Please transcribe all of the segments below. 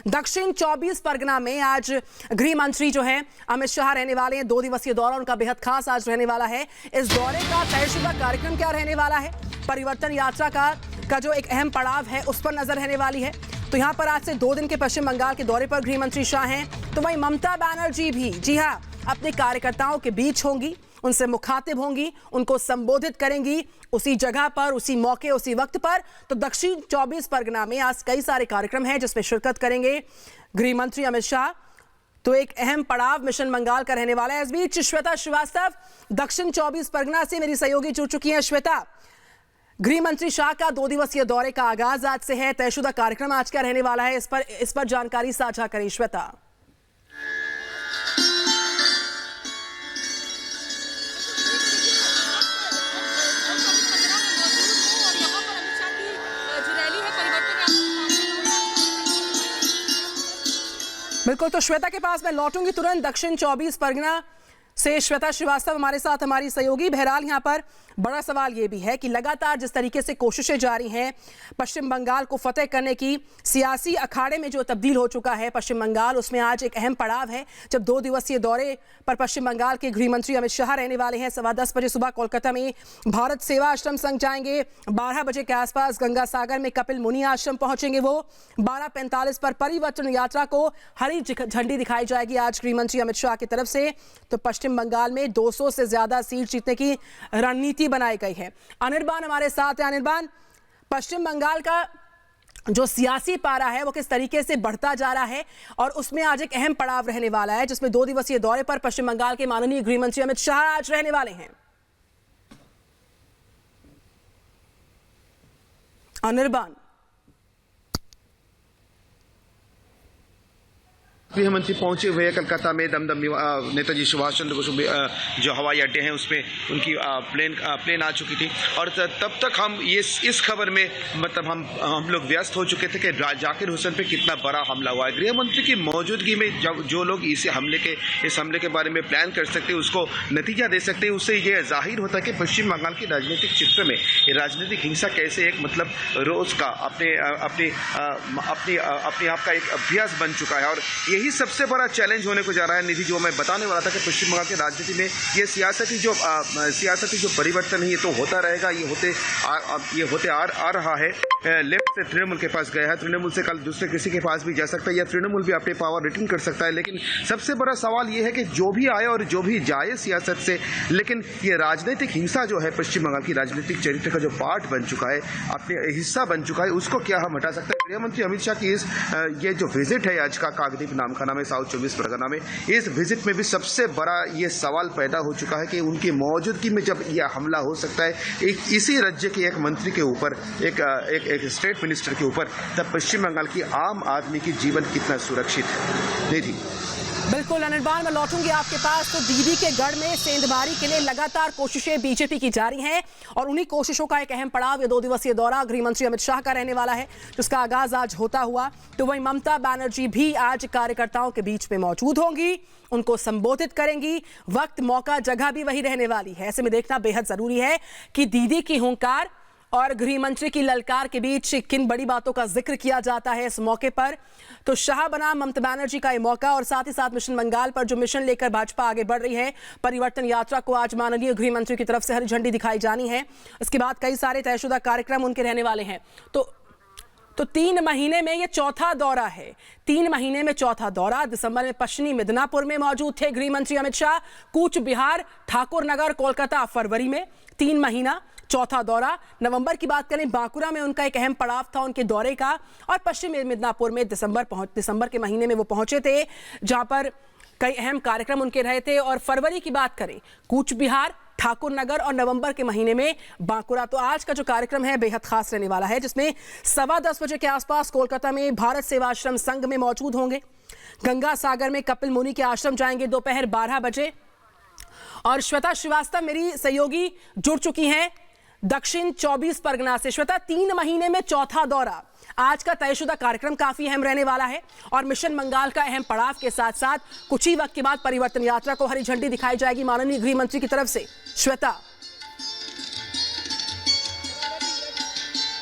दक्षिण 24 परगना में आज गृह मंत्री जो है अमित शाह रहने वाले हैं। 2 दिवसीय दौरा उनका बेहद खास आज रहने वाला है। इस दौरे का तयशुदा कार्यक्रम क्या रहने वाला है, परिवर्तन यात्रा का जो एक अहम पड़ाव है उस पर नजर रहने वाली है। तो यहाँ पर आज से 2 दिन के पश्चिम बंगाल के दौरे पर गृह मंत्री शाह हैं, तो वहीं ममता बनर्जी भी जी हाँ अपने कार्यकर्ताओं के बीच होंगी, उनसे मुखातिब होंगी, उनको संबोधित करेंगी उसी जगह पर, उसी मौके, उसी वक्त पर। तो दक्षिण 24 परगना में आज कई सारे कार्यक्रम हैं जिसमें शिरकत करेंगे गृह मंत्री अमित शाह। तो एक अहम पड़ाव मिशन बंगाल का रहने वाला है। इस बीच श्वेता श्रीवास्तव दक्षिण 24 परगना से मेरी सहयोगी जुड़ चुकी हैं। श्वेता, गृह मंत्री शाह का 2 दिवसीय दौरे का आगाज आज से है, तयशुदा कार्यक्रम आज क्या रहने वाला है, इस पर जानकारी साझा करें श्वेता। बिल्कुल, तो श्वेता के पास मैं लौटूंगी तुरंत। दक्षिण 24 परगना से श्वेता श्रीवास्तव हमारे साथ, हमारी सहयोगी। बहरहाल यहाँ पर बड़ा सवाल ये भी है कि लगातार जिस तरीके से कोशिशें जारी हैं पश्चिम बंगाल को फतेह करने की, सियासी अखाड़े में जो तब्दील हो चुका है पश्चिम बंगाल, उसमें आज एक अहम पड़ाव है जब 2 दिवसीय दौरे पर पश्चिम बंगाल के गृह मंत्री अमित शाह रहने वाले हैं। 10:15 बजे सुबह कोलकाता में भारत सेवा आश्रम संघ जाएंगे। 12 बजे के आसपास गंगा सागर में कपिल मुनि आश्रम पहुंचेंगे वो। 12:45 पर परिवर्तन यात्रा को हरी झंडी दिखाई जाएगी आज गृह मंत्री अमित शाह की तरफ से। तो पश्चिम बंगाल में 200 से ज्यादा सीट जीतने की रणनीति बनाई गई है। अनिर्बान हमारे साथ है। अनिर्बान, पश्चिम बंगाल का जो सियासी पारा है वो किस तरीके से बढ़ता जा रहा है और उसमें आज एक अहम पड़ाव रहने वाला है जिसमें 2 दिवसीय दौरे पर पश्चिम बंगाल के माननीय गृह मंत्री अमित शाह आज रहने वाले हैं। अनिर्बान, गृह मंत्री पहुंचे हुए हैं कलकत्ता में। दमदम नेताजी सुभाष चंद्र बोस जो हवाई अड्डे हैं उसमें उनकी प्लेन आ चुकी थी और तब तक हम इस खबर में मतलब हम लोग व्यस्त हो चुके थे कि जाकिर हुसैन पे कितना बड़ा हमला हुआ है। गृह मंत्री की मौजूदगी में जब जो लोग इस हमले के बारे में प्लान कर सकते हैं, उसको नतीजा दे सकते हैं, उससे ये जाहिर होता है कि पश्चिम बंगाल की राजनीतिक चित्र में ये राजनीतिक हिंसा कैसे एक मतलब रोज का अपने आप का एक अभ्यास बन चुका है। और यही सबसे बड़ा चैलेंज होने को जा रहा है निधि, जो मैं बताने वाला था कि पश्चिम बंगाल की राजनीति में ये सियासती जो परिवर्तन है ये तो होता रहेगा, ये होते आ रहा है। लेफ्ट से तृणमूल के पास गया है, तृणमूल से कल दूसरे किसी के पास भी जा सकता है या तृणमूल भी अपने पावर रिटर्न कर सकता है। लेकिन सबसे बड़ा सवाल ये है कि जो भी आए और जो भी जाए सियासत से, लेकिन ये राजनीतिक हिंसा जो है पश्चिम बंगाल की राजनीतिक चरित्र का जो पार्ट बन चुका है, अपने हिस्सा बन चुका है, उसको क्या हम हटा सकते हैं। गृह मंत्री अमित शाह की ये जो विजिट है आज का काकद्वीप नाम का नाम है साउथ 24 परगना में, इस विजिट में भी सबसे बड़ा ये सवाल पैदा हो चुका है कि उनकी मौजूदगी में जब यह हमला हो सकता है इसी राज्य के एक मंत्री के ऊपर, एक स्टेट मिनिस्टर के ऊपर, तब पश्चिम बंगाल की आम आदमी की जीवन कितना सुरक्षित है। नहीं, बिल्कुल अनिर्बान, मैं लौटूंगी आपके पास। तो दीदी के गढ़ में सेंधमारी के लिए लगातार कोशिशें बीजेपी की जारी हैं और उन्हीं कोशिशों का एक अहम पड़ाव ये 2 दिवसीय दौरा गृह मंत्री अमित शाह का रहने वाला है जिसका आगाज आज होता हुआ। तो वहीं ममता बनर्जी भी आज कार्यकर्ताओं के बीच में मौजूद होंगी, उनको संबोधित करेंगी। वक्त, मौका, जगह भी वही रहने वाली है। ऐसे में देखना बेहद जरूरी है कि दीदी की हुंकार और गृह मंत्री की ललकार के बीच किन बड़ी बातों का जिक्र किया जाता है इस मौके पर। तो शाह बनाम ममता बनर्जी का ये मौका और साथ ही साथ मिशन बंगाल पर जो मिशन लेकर भाजपा आगे बढ़ रही है, परिवर्तन यात्रा को आज माननीय गृह मंत्री की तरफ से हरी झंडी दिखाई जानी है। इसके बाद कई सारे तयशुदा कार्यक्रम उनके रहने वाले हैं। तो 3 महीने में ये चौथा दौरा है। 3 महीने में चौथा दौरा। दिसंबर में पश्चिमी मिदनापुर में मौजूद थे गृह मंत्री अमित शाह। कूच बिहार, ठाकुर नगर, कोलकाता फरवरी में। 3 महीना चौथा दौरा। नवंबर की बात करें, बांकुरा में उनका एक अहम पड़ाव था उनके दौरे का और पश्चिमी मिदनापुर में दिसंबर के महीने में वो पहुंचे थे जहां पर कई अहम कार्यक्रम उनके रहे थे। और फरवरी की बात करें, कूच बिहार, ठाकुर नगर और नवंबर के महीने में बांकुरा। तो आज का जो कार्यक्रम है बेहद खास रहने वाला है जिसमें 10:15 बजे के आसपास कोलकाता में भारत सेवा आश्रम संघ में मौजूद होंगे। गंगा सागर में कपिल मुनि के आश्रम जाएंगे दोपहर 12 बजे। और श्वेता श्रीवास्तव मेरी सहयोगी जुड़ चुकी हैं दक्षिण 24 परगना से। श्वेता, 3 महीने में चौथा दौरा, आज का तयशुदा कार्यक्रम काफी अहम रहने वाला है और मिशन बंगाल का अहम पड़ाव के साथ साथ कुछ ही वक्त के बाद परिवर्तन यात्रा को हरी झंडी दिखाई जाएगी माननीय गृह मंत्री की तरफ से। श्वेता,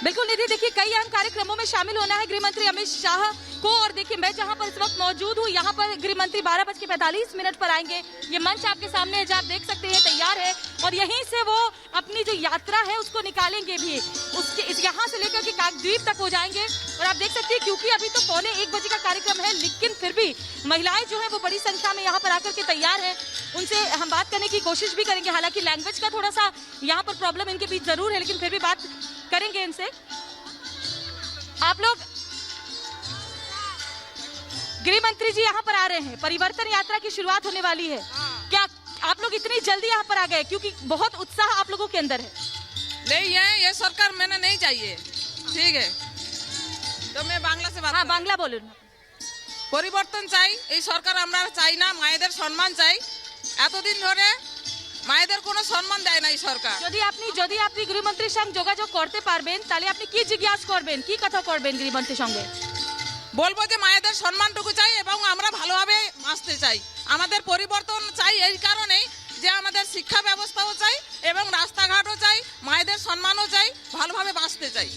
बिल्कुल निधि, देखिए कई अहम कार्यक्रमों में शामिल होना है गृह मंत्री अमित शाह को। और देखिए मैं जहां पर इस वक्त मौजूद हूं, यहां पर गृह मंत्री 12:45 पर आएंगे। ये मंच आपके सामने है, जो आप देख सकते हैं तैयार है, और यहीं से वो अपनी जो यात्रा है उसको निकालेंगे भी। उसके यहाँ से लेकर के काकद्वीप तक हो जाएंगे। और आप देख सकते हैं क्योंकि अभी तो 1:45 का कार्यक्रम है, लेकिन फिर भी महिलाएं जो है वो बड़ी संख्या में यहाँ पर आकर के तैयार है। उनसे हम बात करने की कोशिश भी करेंगे। हालांकि लैंग्वेज का थोड़ा सा यहाँ पर प्रॉब्लम इनके बीच जरूर है, लेकिन फिर भी बात करेंगे इनसे। आप लोग, गृह मंत्री जी यहाँ पर आ रहे हैं, परिवर्तन यात्रा की शुरुआत होने वाली है। क्या आप लोग इतनी जल्दी यहाँ पर आ गए? क्योंकि बहुत उत्साह आप लोगों के अंदर है। नहीं है, ये सरकार मैंने नहीं चाहिए। ठीक है, तो मैं बांग्ला से बात। हाँ, बांग्ला बोलून। পরিবর্তন চাই, এই সরকার আমরা চাই না। মায়েদের সম্মান চাই। এতদিন ধরে মায়েদের কোনো সম্মান দেয় না এই সরকার। যদি আপনি গৃহমন্ত্রীর সঙ্গে যোগাযোগ করতে পারবেন তাহলে আপনি কি জিজ্ঞাসা করবেন, কি কথা করবেন গৃহমন্ত্রীর সঙ্গে? বলবো যে মায়েদের সম্মানটুকু চাই এবং আমরা ভালোভাবে বাঁচতে চাই। আমাদের পরিবর্তন চাই এই কারণেই যে আমাদের শিক্ষা ব্যবস্থাও চাই এবং রাস্তাঘাটও চাই, মায়েদের সম্মানও চাই, ভালোভাবে বাঁচতে চাই।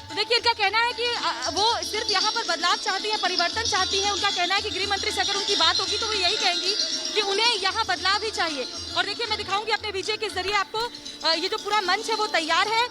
तो देखिए इनका कहना है कि वो सिर्फ यहाँ पर बदलाव चाहती है, परिवर्तन चाहती है। उनका कहना है कि गृह मंत्री से अगर उनकी बात होगी तो वो यही कहेंगी कि उन्हें यहाँ बदलाव ही चाहिए। और देखिए मैं दिखाऊंगी अपने विजय के जरिए आपको, ये जो पूरा मंच है वो तैयार है।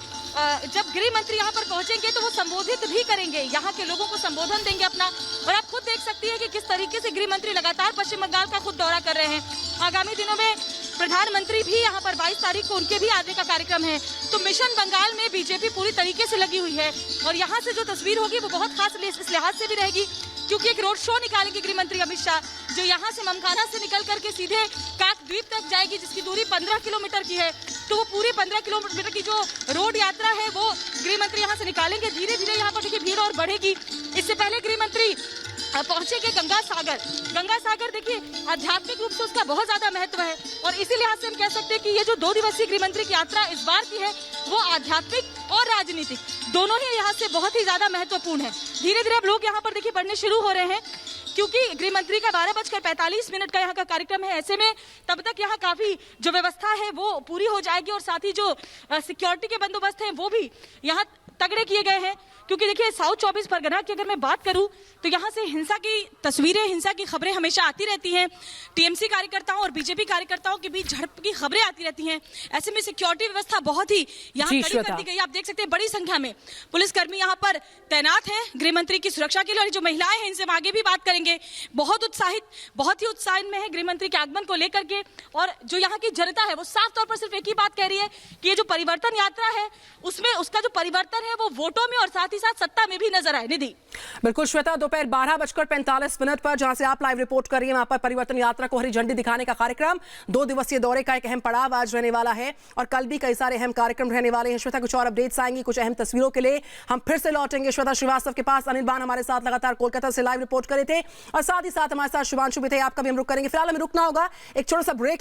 जब गृह मंत्री यहाँ पर पहुंचेंगे तो वो संबोधित भी करेंगे, यहाँ के लोगों को संबोधन देंगे अपना। और आप खुद देख सकती है कि किस तरीके से गृह मंत्री लगातार पश्चिम बंगाल का खुद दौरा कर रहे हैं। आगामी दिनों में प्रधानमंत्री भी यहाँ पर 22 तारीख को उनके भी आने का कार्यक्रम है। तो मिशन बंगाल में बीजेपी पूरी तरीके से लगी हुई है। और यहाँ से जो तस्वीर होगी वो बहुत खास इस लिहाज से भी रहेगी क्योंकि एक रोड शो निकालेंगे गृह मंत्री अमित शाह, जो यहाँ से ममखाना से निकल करके सीधे काकद्वीप तक जाएगी, जिसकी दूरी 15 किलोमीटर की है। तो वो पूरी 15 किलोमीटर की जो रोड यात्रा है वो गृह मंत्री यहाँ से निकालेंगे। धीरे धीरे यहाँ पर देखिए भीड़ और बढ़ेगी। इससे पहले गृह मंत्री पहुंचेंगे गंगा सागर। गंगा सागर देखिए आध्यात्मिक रूप से उसका बहुत ज्यादा महत्व है, और इसी लिहाज से हम कह सकते हैं कि ये जो 2 दिवसीय गृह मंत्री की यात्रा इस बार की है वो आध्यात्मिक और राजनीतिक दोनों ही यहाँ से बहुत ही ज्यादा महत्वपूर्ण है। धीरे धीरे अब लोग यहाँ पर देखिए बढ़ने शुरू हो रहे हैं क्योंकि गृह मंत्री का 12:45 का यहाँ का कार्यक्रम है। ऐसे में तब तक यहाँ काफी जो व्यवस्था है वो पूरी हो जाएगी, और साथ ही जो सिक्योरिटी के बंदोबस्त है वो भी यहाँ तगड़े किए गए हैं। क्योंकि देखिए साउथ 24 परगना की अगर मैं बात करूं तो यहाँ से हिंसा की तस्वीरें, हिंसा की खबरें हमेशा आती रहती हैं। टीएमसी कार्यकर्ताओं और बीजेपी कार्यकर्ताओं के बीच झड़प की खबरें आती रहती हैं। ऐसे में सिक्योरिटी व्यवस्था बहुत ही यहाँ कड़ी कर दी गई। आप देख सकते हैं बड़ी संख्या में पुलिसकर्मी यहाँ पर तैनात है गृह मंत्री की सुरक्षा के लिए। और जो महिलाएं हैं इनसे हम आगे भी बात करेंगे, बहुत उत्साहित, बहुत ही उत्साहित में है गृह मंत्री के आगमन को लेकर के। और जो यहाँ की जनता है वो साफ तौर पर सिर्फ एक ही बात कह रही है कि ये जो परिवर्तन यात्रा है उसमें उसका जो परिवर्तन है वो वोटों में और साथ ही साथ सत्ता में भी नजर आए। निधि, बिल्कुल श्वेता, दोपहर 12:45 पर जहां से आप लाइव रिपोर्ट कर रही हैं, वहां पर परिवर्तन यात्रा को हरी झंडी दिखाने का कार्यक्रम 2 दिवसीय दौरे का एक अहम पड़ाव आज रहने वाला है, और कल भी कई सारे अहम कार्यक्रम रहने वाले हैं। श्वेता, कुछ और अपडेट्स आएंगी कुछ अहम तस्वीरों के लिए हम फिर से लौटेंगे श्वेता श्रीवास्तव के पास। अनिल बान हमारे साथ लगातार कोलकाता से लाइव रिपोर्ट कर रहे थे, और साथ ही साथ हमारे साथ शुभांशु भी थे। आपका भी हम रुक करेंगे। फिलहाल हमें रुकना होगा, एक छोटा सा ब्रेक ले